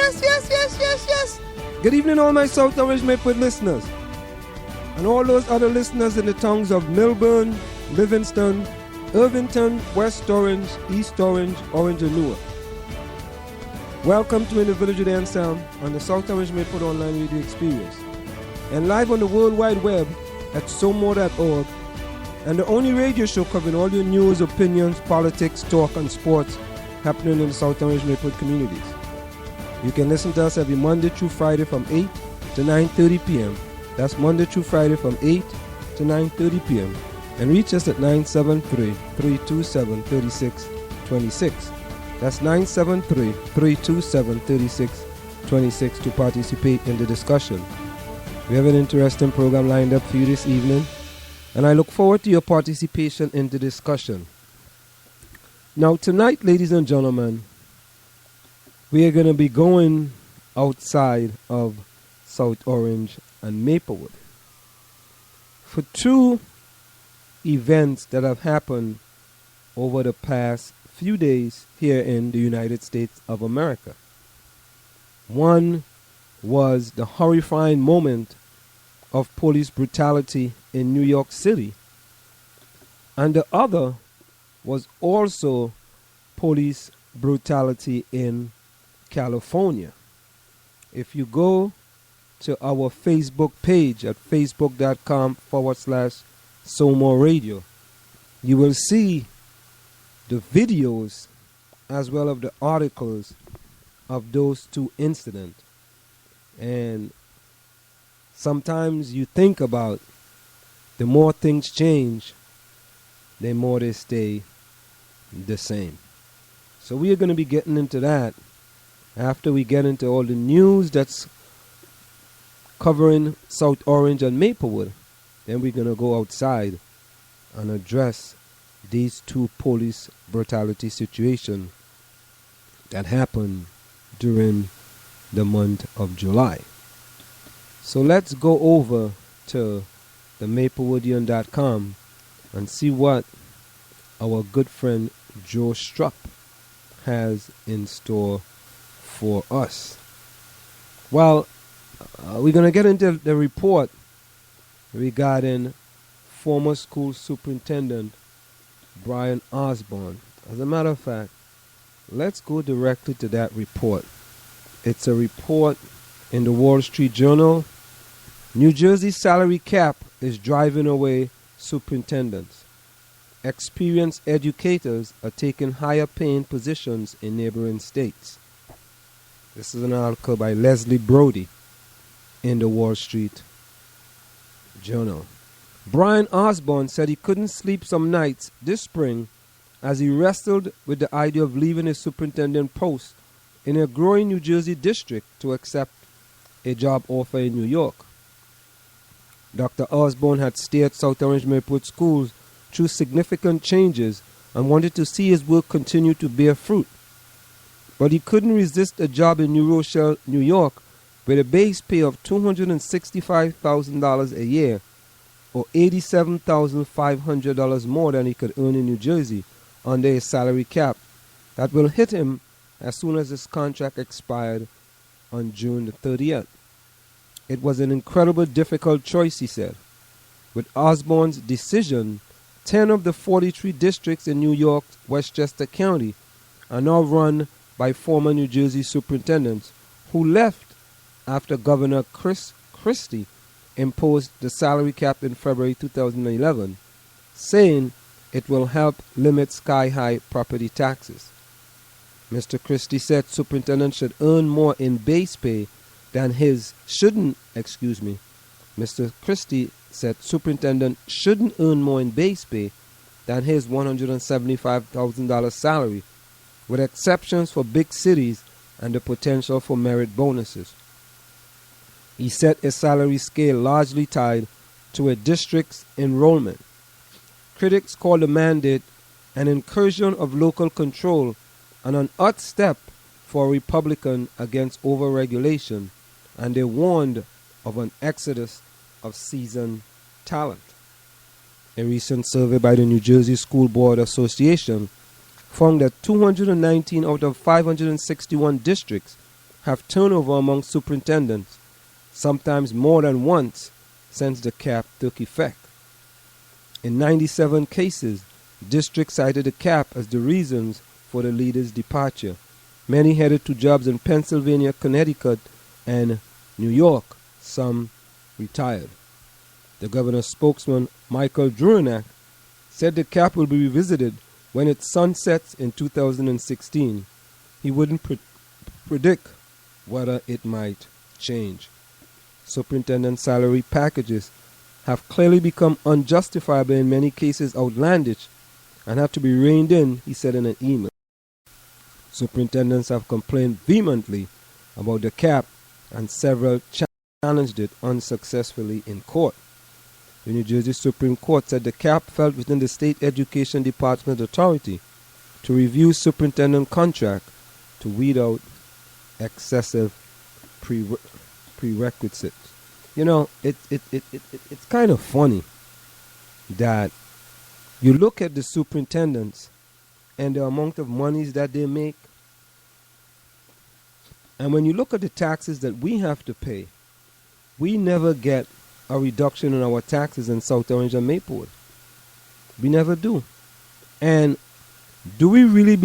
Yes. Good evening, all my South Orange Maplewood listeners, and all those other listeners in the towns of Milburn, Livingston, Irvington, West Orange, East Orange, Orange and Newark. Welcome to In the Village with Anselm on the South Orange Maplewood Online Radio Experience, and live on the World Wide Web at somore.org, and the only radio show covering all your news, opinions, politics, talk, and sports happening in the South Orange Maplewood communities. You can listen to us every Monday through Friday from 8 to 9:30 p.m. That's Monday through Friday from 8 to 9:30 p.m. And reach us at 973-327-3626. That's 973-327-3626 to participate in the discussion. We have an interesting program lined up for you this evening, and I look forward to your participation in the discussion. Now tonight, ladies and gentlemen, we are going to be going outside of South Orange and Maplewood for two events that have happened over the past few days here in the United States of America. One was the horrifying moment of police brutality in New York City, and the other was also police brutality in California. If you go to our Facebook page at facebook.com/SoMore Radio, you will see the videos as well as the articles of those two incidents. And sometimes you think about the more things change, the more they stay the same. So we are going to be getting into that after we get into all the news that's covering South Orange and Maplewood. Then we're going to go outside and address these two police brutality situations that happened during the month of July. So let's go over to the maplewoodian.com and see what our good friend Joe Strupp has in store for us. Well, we're going to get into the report regarding former school superintendent Brian Osborne. As a matter of fact, let's go directly to that report. It's a report in the Wall Street Journal. New Jersey's salary cap is driving away superintendents. Experienced educators are taking higher paying positions in neighboring states. This is an article by Leslie Brody in the Wall Street Journal. Brian Osborne said he couldn't sleep some nights this spring as he wrestled with the idea of leaving his superintendent post in a growing New Jersey district to accept a job offer in New York. Dr. Osborne had steered South Orange Maplewood schools through significant changes and wanted to see his work continue to bear fruit. But he couldn't resist a job in New Rochelle, New York, with a base pay of $265,000 a year, or $87,500 more than he could earn in New Jersey under a salary cap that will hit him as soon as his contract expired on June the 30th. It was an incredibly difficult choice, he said. With Osborne's decision, 10 of the 43 districts in New York's Westchester County are now run by former New Jersey superintendents who left after Governor Chris Christie imposed the salary cap in February 2011, saying it will help limit sky-high property taxes. Mr. Christie said superintendents should earn more in base pay than his Mr. Christie said superintendent shouldn't earn more in base pay than his $175,000 salary, with exceptions for big cities and the potential for merit bonuses. He set a salary scale largely tied to a district's enrollment. Critics call the mandate an incursion of local control and an odd step for a Republican against overregulation, and they warned of an exodus of seasoned talent. A recent survey by the New Jersey School Board Association found that 219 out of 561 districts have turnover among superintendents, sometimes more than once since the cap took effect. In 97 cases, districts cited the cap as the reasons for the leader's departure. Many headed to jobs in Pennsylvania, Connecticut, and New York. Some retired. The governor's spokesman, Michael Druinak, said the cap will be revisited when it sunsets in 2016. He wouldn't predict whether it might change. Superintendent salary packages have clearly become unjustifiable, in many cases outlandish, and have to be reined in, he said in an email. Superintendents have complained vehemently about the cap, and several challenged it unsuccessfully in court. The New Jersey Supreme Court said the cap fell within the state education department authority to review superintendent contract to weed out excessive prerequisites. You know, it's kind of funny that you look at the superintendents and the amount of monies that they make, and when you look at the taxes that we have to pay, we never get a reduction in our taxes in South Orange and Maplewood. We never do. And do we really